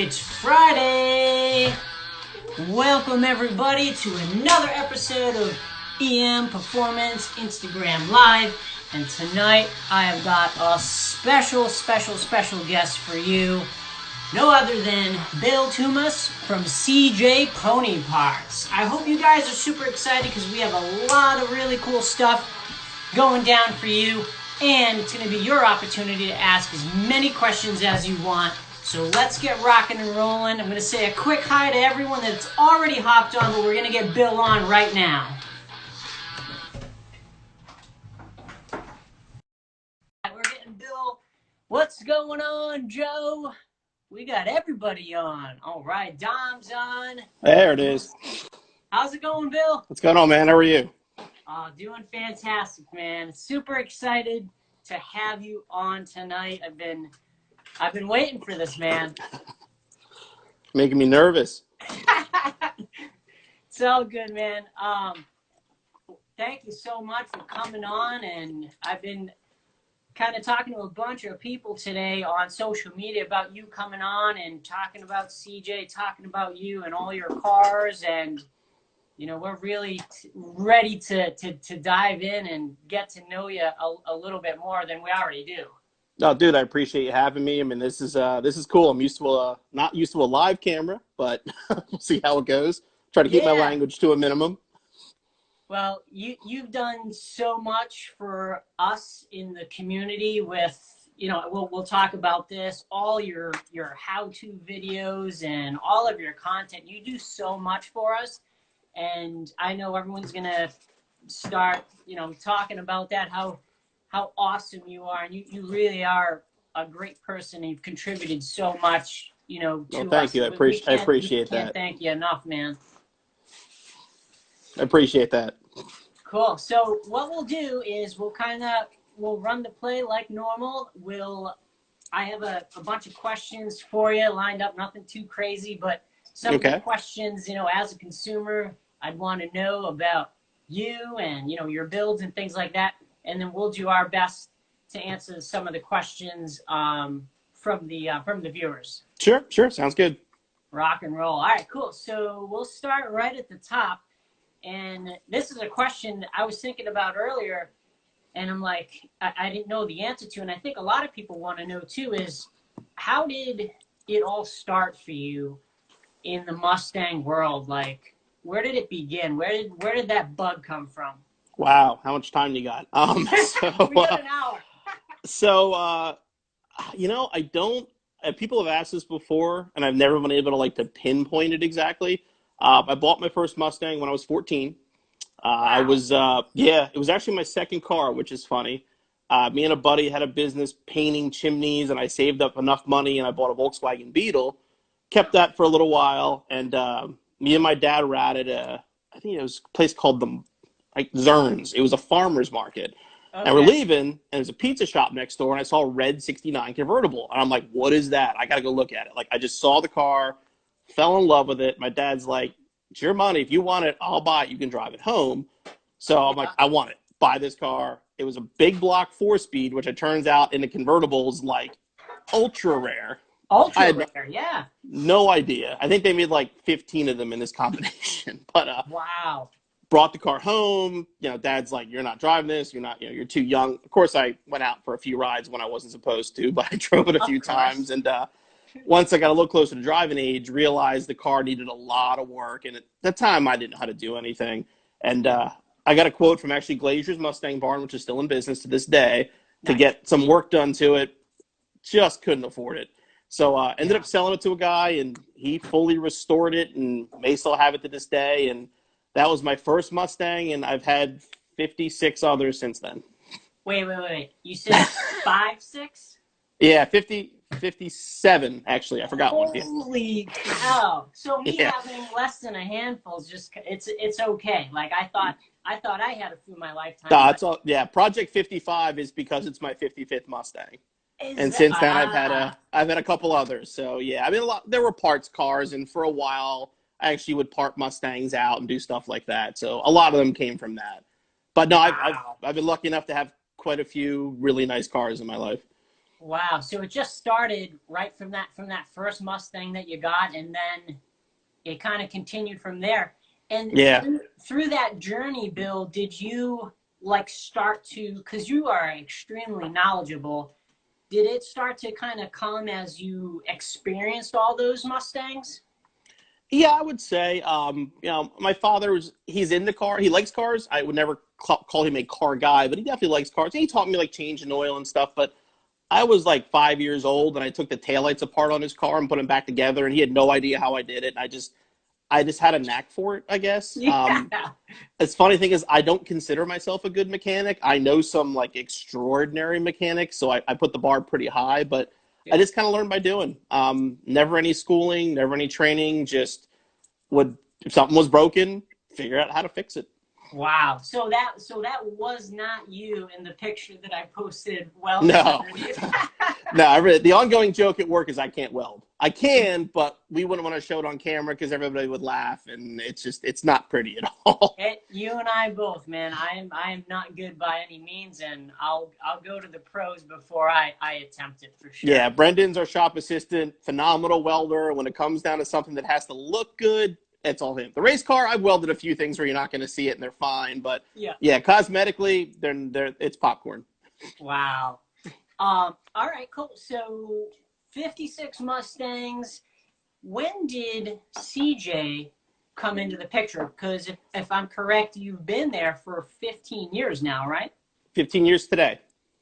It's Friday! Welcome everybody to another episode of EM Performance Instagram Live. And tonight I have got a special guest for you. No other than Bill Toomas from CJ Pony Parts. I hope you guys are super excited because we have a lot of really cool stuff going down for you. And it's going to be your opportunity to ask as many questions as you want. So let's get rocking and rolling. I'm going to say a quick hi to everyone that's already hopped on, but we're going to get Bill on right now. We're getting Bill. What's going on, Joe? We got everybody on. All right, Dom's on. There it is. How's it going, Bill? What's going on, man? How are you? Doing fantastic, man. Super excited to have you on tonight. I've been waiting for this, man. Making me nervous. It's all good, man. Thank you so much for coming on, and I've been kind of talking to a bunch of people today on social media about you coming on and talking about CJ, talking about you and all your cars, and you know, we're really ready to dive in and get to know you a little bit more than we already do. Oh, dude, I appreciate you having me. I mean, this is cool. I'm used to not used to a live camera, but we'll see how it goes. Try to keep my language to a minimum. Well, you've done so much for us in the community with, you know, we'll talk about this, all your how-to videos and all of your content. You do so much for us. And I know everyone's going to start, you know, talking about that, how awesome you are. And you really are a great person. You've contributed so much, you know, to us. Thank you. I appreciate that. Can't thank you enough, man. I appreciate that. Cool. So what we'll do is we'll run the play like normal. I have a bunch of questions for you lined up, nothing too crazy, but some of the questions, you know, as a consumer, I'd want to know about you and, you know, your builds and things like that. And then we'll do our best to answer some of the questions from the viewers. Sure. Sounds good. Rock and roll. All right, cool. So we'll start right at the top. And this is a question I was thinking about earlier, and I'm like, I didn't know the answer to, and I think a lot of people want to know too, is how did it all start for you in the Mustang world? Like, where did it begin? Where did that bug come from? Wow, how much time you got? We got an hour. You know, people have asked this before, and I've never been able to pinpoint it exactly. I bought my first Mustang when I was 14. Wow. It was actually my second car, which is funny. Me and a buddy had a business painting chimneys, and I saved up enough money, and I bought a Volkswagen Beetle. Kept that for a little while, and me and my dad were at I think it was a place called Zern's. It was a farmer's market. Okay. And we're leaving, and there's a pizza shop next door, and I saw a red 69 convertible. And I'm like, what is that? I got to go look at it. Like, I just saw the car, fell in love with it. My dad's like, it's your money. If you want it, I'll buy it. You can drive it home. So I'm like, I want it. Buy this car. It was a big block 4-speed, which it turns out in the convertibles, like, ultra rare. Ultra rare, yeah. No idea. I think they made like 15 of them in this combination. But wow. Brought the car home. You know, Dad's like, you're not driving this. You're not, you know, you're too young. Of course, I went out for a few rides when I wasn't supposed to, but I drove it a few times. And once I got a little closer to driving age, realized the car needed a lot of work. And at that time, I didn't know how to do anything. And I got a quote from actually Glazier's Mustang Barn, which is still in business to this day, to get some work done to it. Just couldn't afford it. So ended up selling it to a guy, and he fully restored it and may still have it to this day. And that was my first Mustang, and I've had 56 others since then. Wait. You said 5.6? Yeah, 57, actually. I forgot one. Holy cow. So me having less than a handful is just, it's okay. Like, I thought I had a few in my lifetime. No, it's all, Project 55 is because it's my 55th Mustang. Since then, I've had a couple others. So yeah, I mean, there were parts cars, and for a while, I actually would part Mustangs out and do stuff like that. So a lot of them came from that. But no, I've been lucky enough to have quite a few really nice cars in my life. Wow. So it just started right from that first Mustang that you got, and then it kind of continued from there. And Yeah. through that journey, Bill, did you like start to, because you are extremely knowledgeable, did it start to kind of come as you experienced all those Mustangs? Yeah, I would say, my father he's into car. He likes cars. I would never call him a car guy, but he definitely likes cars. And he taught me like changing oil and stuff. But I was like 5 years old and I took the taillights apart on his car and put them back together. And he had no idea how I did it. I just had a knack for it, I guess. Yeah. It's funny thing is I don't consider myself a good mechanic. I know some like extraordinary mechanics, so I put the bar pretty high, but I Yeah. just kind of learned by doing. Never any schooling, never any training, just would if something was broken, figure out how to fix it. Wow. So that was not you in the picture that I posted welding No, underneath. no. The ongoing joke at work is I can't weld. I can, but we wouldn't want to show it on camera because everybody would laugh, and it's not pretty at all. You and I both, man. I am not good by any means, and I'll go to the pros before I attempt it for sure. Yeah, Brendan's our shop assistant, phenomenal welder. When it comes down to something that has to look good, it's all him. The race car, I've welded a few things where you're not going to see it and they're fine, but Yeah. yeah, cosmetically, they're it's popcorn. Wow. All right, cool. So 56 Mustangs. When did CJ come into the picture? Because if I'm correct, you've been there for 15 years now, right? 15 years today.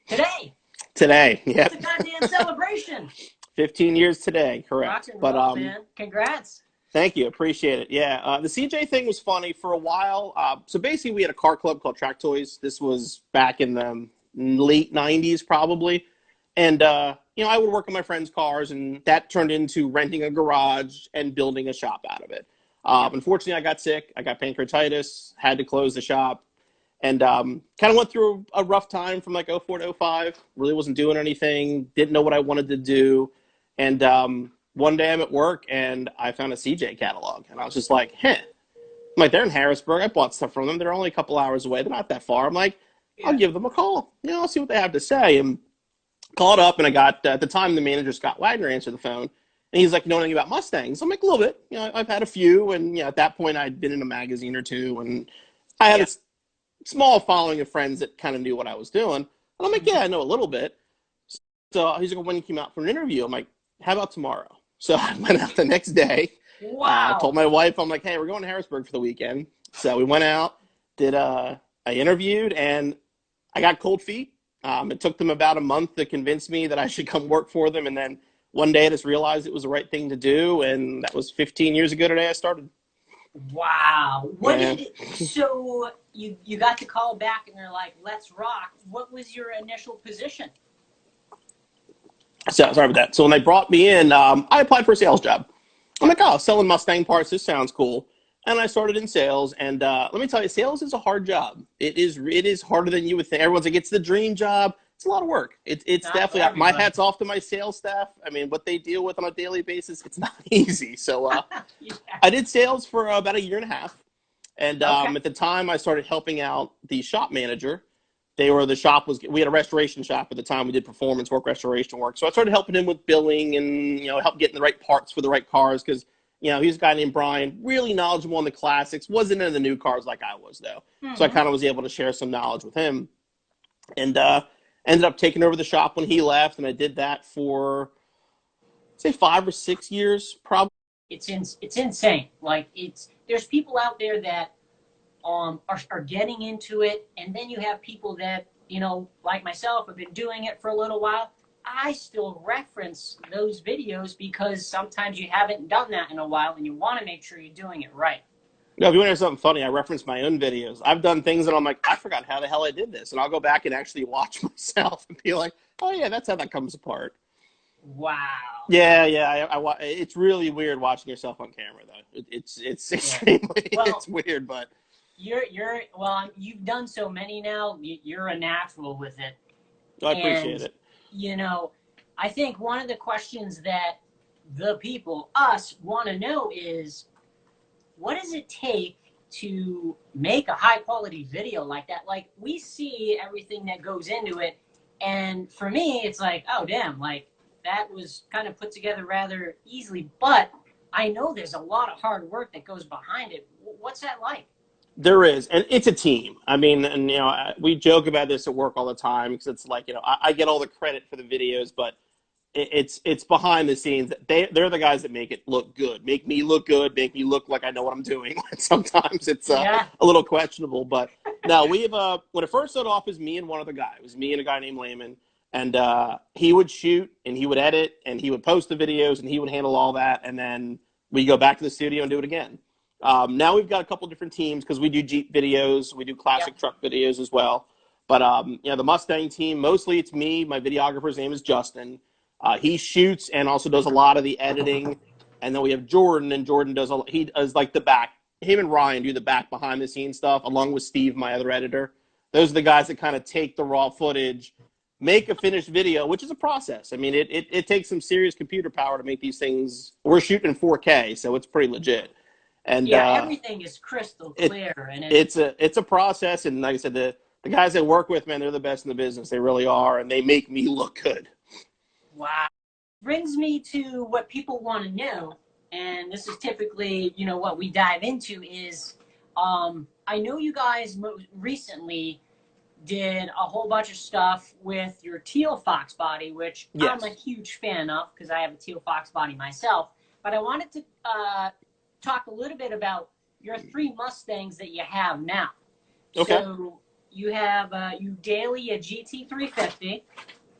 Today. Today, It's yep. a goddamn celebration. 15 years today, Rock correct. and But roll, man. Congrats. thank you, appreciate it. Yeah, the CJ thing was funny for a while. So basically, we had a car club called Track Toys. This was back in the late '90s, probably. And I would work on my friends' cars, and that turned into renting a garage and building a shop out of it. Yep. Unfortunately, I got sick. I got pancreatitis. Had to close the shop, and kind of went through a rough time from like '04 to '05. Really wasn't doing anything. Didn't know what I wanted to do, and one day I'm at work and I found a CJ catalog, and I was just like, "Huh." I'm like, they're in Harrisburg. I bought stuff from them. They're only a couple hours away. They're not that far. I'm like, I'll Yeah. give them a call. I'll see what they have to say. And called up, and I got at the time the manager Scott Wagner answered the phone, and he's like, "You know anything about Mustangs?" I'm like, "A little bit. I've had a few, and at that point I'd been in a magazine or two, and I had Yeah. a small following of friends that kind of knew what I was doing." And I'm like, "Yeah, Mhm. I know a little bit." So he's like, well, "When you came out for an interview?" I'm like, "How about tomorrow?" So I went out the next day. Told Wow. my wife, I'm like, "Hey, we're going to Harrisburg for the weekend." So we went out, did I interviewed, and I got cold feet. It took them about a month to convince me that I should come work for them, and then one day I just realized it was the right thing to do, and that was 15 years ago today I started. Wow. Yeah. So you got the call back and they're like, let's rock. What was your initial position? So sorry about that. So when they brought me in, I applied for a sales job. I'm like, oh, selling Mustang parts. This sounds cool. And I started in sales. And let me tell you, sales is a hard job. It is harder than you would think. Everyone's like, it's the dream job. It's a lot of work. It's Not for definitely my everybody. hats off to my sales staff. I mean, what they deal with on a daily basis, it's not easy. So Yeah. I did sales for about a year and a half. And Okay. at the time, I started helping out the shop manager. We had a restoration shop at the time. We did performance work, restoration work. So I started helping him with billing and help getting the right parts for the right cars because he's a guy named Brian, really knowledgeable on the classics. Wasn't into the new cars like I was though. So I Mm-hmm. kind of was able to share some knowledge with him, and ended up taking over the shop when he left, and I did that for say 5 or 6 years, probably. It's insane. Like there's people out there that are getting into it, and then you have people that like myself have been doing it for a little while. I still reference those videos because sometimes you haven't done that in a while and you want to make sure you're doing it right. If you want to hear something funny, I reference my own videos. I've done things that I'm like, I forgot how the hell I did this, and I'll go back and actually watch myself and be like, oh yeah, that's how that comes apart. Wow. Yeah, yeah. It's really weird watching yourself on camera, though. It's Yeah. extremely Well, it's weird, but you've done so many now. You're a natural with it, I appreciate and it. you know, I think one of the questions that the people, us, want to know is what does it take to make a high quality video like that? Like we see everything that goes into it, And for me, it's like, oh, damn, like that was kind of put together rather easily. But I know there's a lot of hard work that goes behind it. What's that like? There is, and it's a team. I mean, and we joke about this at work all the time because it's like I get all the credit for the videos, but it's behind the scenes. They're the guys that make it look good, make me look good, make me look like I know what I'm doing. Sometimes it's Yeah. a little questionable, but no, we've when it first started off, it was me and one other guy. It was me and a guy named Layman, and he would shoot and he would edit and he would post the videos and he would handle all that, and then we go back to the studio and do it again. Now we've got a couple different teams because we do Jeep videos, we do classic Yep. truck videos as well. But the Mustang team, mostly it's me. My videographer's name is Justin. He shoots and also does a lot of the editing. And then we have Jordan, and Jordan he does like the back. Him and Ryan do the back behind the scenes stuff, along with Steve, my other editor. Those are the guys that kind of take the raw footage, make a finished video, which is a process. I mean, it takes some serious computer power to make these things. We're shooting in 4K, so it's pretty legit. And Yeah, everything is crystal clear, and it's a process. And like I said, the guys I work with, man, they're the best in the business. They really are, and they make me look good. wow. Brings me to what people want to know, and this is typically, what we dive into is, I know you guys most recently did a whole bunch of stuff with your teal fox body, which Yes. I'm a huge fan of because I have a teal fox body myself. But I wanted to talk a little bit about your three Mustangs that you have now. Okay. So you have you daily a GT350.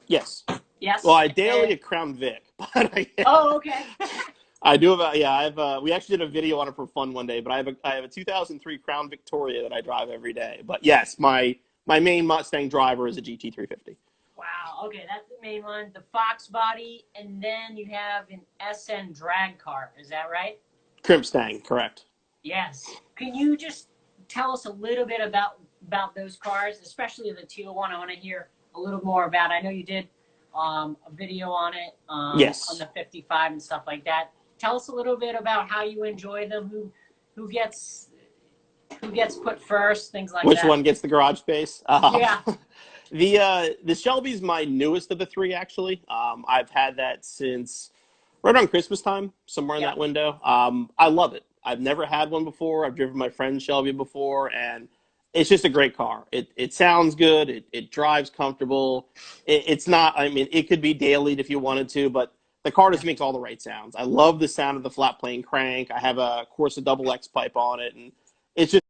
Yes. Yes. Well, I daily a Crown Vic, but oh, okay. I do have I have we actually did a video on it for fun one day, but I have a 2003 Crown Victoria that I drive every day. But yes, my main Mustang driver is a GT350. Wow. Okay, that's the main one. The Fox body, and then you have an SN drag car. Is that right? Crimpstang, correct. Yes. Can you just tell us a little bit about those cars, especially the teal one? I want to hear a little more about. I know you did a video on it, Yes. on the 55 and stuff like that. Tell us a little bit about how you enjoy them, who gets put first, things like Which that. one gets the garage space? Yeah. The Shelby's my newest of the three, actually. I've had that since right around Christmas time, somewhere in Yep. that window. I love it. I've never had one before. I've driven my friend's Shelby before, and it's just a great car. It sounds good. It drives comfortable. It's not. I mean, it could be dailied if you wanted to, but the car just makes all the right sounds. I love the sound of the flat plane crank. I have a Corsa double X pipe on it, and it's just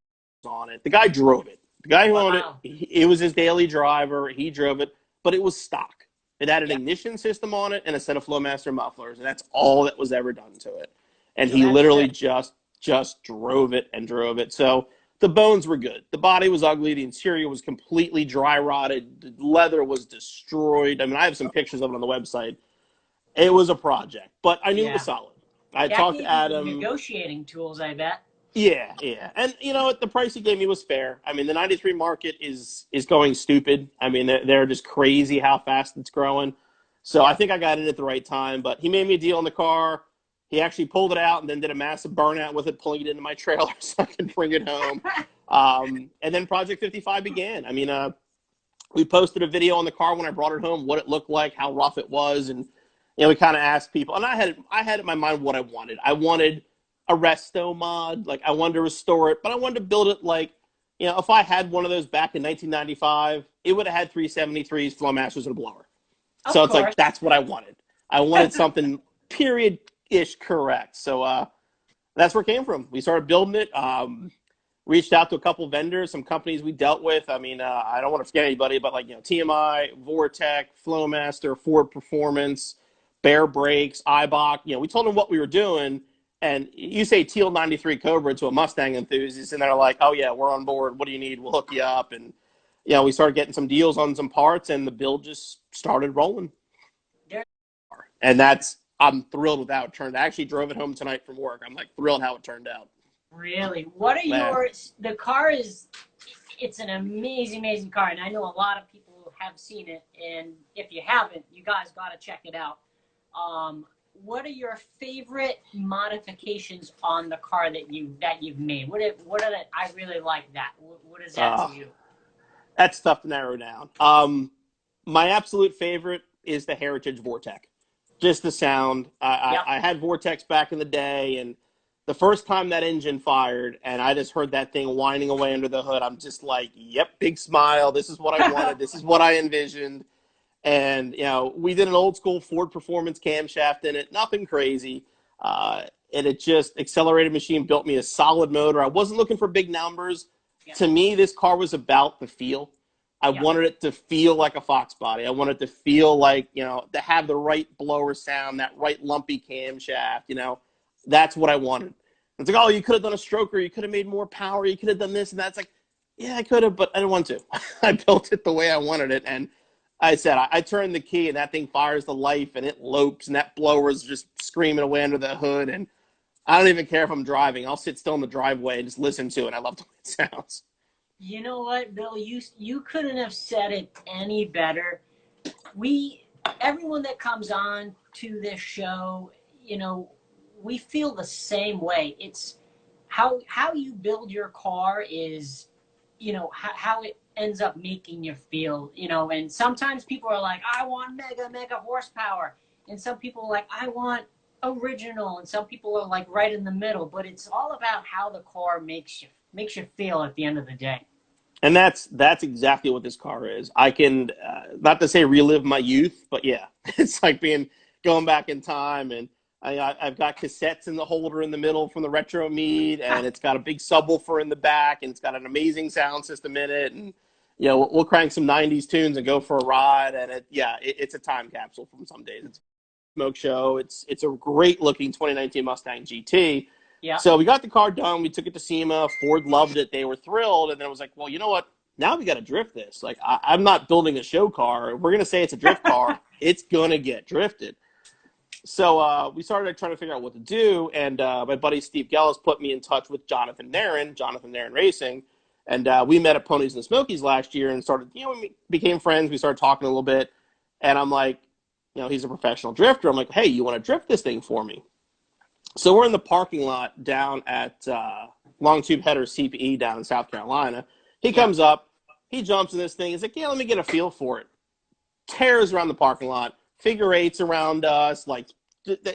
on it. The guy drove it. The guy who owned it, Wow. it was his daily driver. He drove it, but it was stock. It had an Yeah. ignition system on it and a set of Flowmaster mufflers, and that's all that was ever done to it. And So he that's literally good. just drove it and drove it. So the bones were good. The body was ugly. The interior was completely dry rotted. The leather was destroyed. I mean, I have some pictures of it on the website. It was a project, but I knew it was Yeah. solid. I That talked to gave you Adam. negotiating tools, I bet. Yeah, yeah, and you know what? The price he gave me was fair. I mean, the '93 market is going stupid. I mean, they're just crazy how fast it's growing. So I Yeah. think I got it at the right time. But he made me a deal on the car. He actually pulled it out and then did a massive burnout with it, pulling it into my trailer so I could bring it home. And then Project 55 began. I mean, we posted a video on the car when I brought it home, what it looked like, how rough it was, and we kind of asked people. And I had in my mind what I wanted. I wanted a resto mod, like I wanted to restore it, but I wanted to build it like, if I had one of those back in 1995, it would have had 373s, Flowmasters, and a blower. Of So it's course. like that's what I wanted. I wanted something period-ish correct. So that's where it came from. We started building it. Reached out to a couple vendors, some companies we dealt with. I mean, I don't want to forget anybody, but like TMI, Vortec, Flowmaster, Ford Performance, Bear Brakes, Ibach. We told them what we were doing, and you say Teal 93 Cobra to a Mustang enthusiast, and they're like, "Oh yeah, we're on board. What do you need? We'll hook you up." And we started getting some deals on some parts, and the build just started rolling. There- And I'm thrilled with how it turned. I actually drove it home tonight from work. I'm like thrilled how it turned out. Really? What are Man. the car it's an amazing car, and I know a lot of people have seen it, and if you haven't, you guys got to check it out. What are your favorite modifications on the car that you've made? What are I really like that. What is that to you? That's tough to narrow down. My absolute favorite is the Heritage Vortec. Just the sound. Yep. I had Vortex back in the day, and the first time that engine fired, and I just heard that thing whining away under the hood, I'm just like, yep, big smile. This is what I wanted. This is what I envisioned. And, we did an old school Ford Performance camshaft in it, nothing crazy. And it just accelerated machine, built me a solid motor. I wasn't looking for big numbers. Yep. To me, this car was about the feel. I Yep. wanted it to feel like a Fox body. I wanted it to feel like, to have the right blower sound, that right lumpy camshaft, that's what I wanted. It's like, oh, you could have done a stroker. You could have made more power. You could have done this and that. It's like, yeah, I could have, but I didn't want to. I built it the way I wanted it. And I said, I turned the key and that thing fires to life and it lopes and that blower is just screaming away under the hood. And I don't even care if I'm driving. I'll sit still in the driveway and just listen to it. I love the way it sounds. You know what, Bill? You couldn't have said it any better. Everyone that comes on to this show, we feel the same way. It's how you build your car is, how it ends up making you feel, and sometimes people are like, I want mega horsepower. And some people are like, I want original. And some people are like right in the middle, but it's all about how the car makes you feel at the end of the day. And that's exactly what this car is. I can, not to say relive my youth, but yeah, it's like going back in time. And I've got cassettes in the holder in the middle from the retro meet, and it's got a big subwoofer in the back, and it's got an amazing sound system in it. And we'll crank some '90s tunes and go for a ride. And it's a time capsule from some days. It's a smoke show. It's a great looking 2019 Mustang GT. Yeah. So we got the car done. We took it to SEMA. Ford loved it. They were thrilled. And then I was like, well, you know what? Now we got to drift this. Like, I'm not building a show car. We're going to say it's a drift car. It's going to get drifted. So we started trying to figure out what to do. And my buddy Steve Gellis put me in touch with Jonathan Nairn Racing. And we met at Ponies and the Smokies last year and started, we became friends. We started talking a little bit. And I'm like, he's a professional drifter. I'm like, hey, you want to drift this thing for me? So we're in the parking lot down at Long Tube Header CPE down in South Carolina. He comes up, he jumps in this thing. He's like, yeah, let me get a feel for it. Tears around the parking lot, figure eights around us, like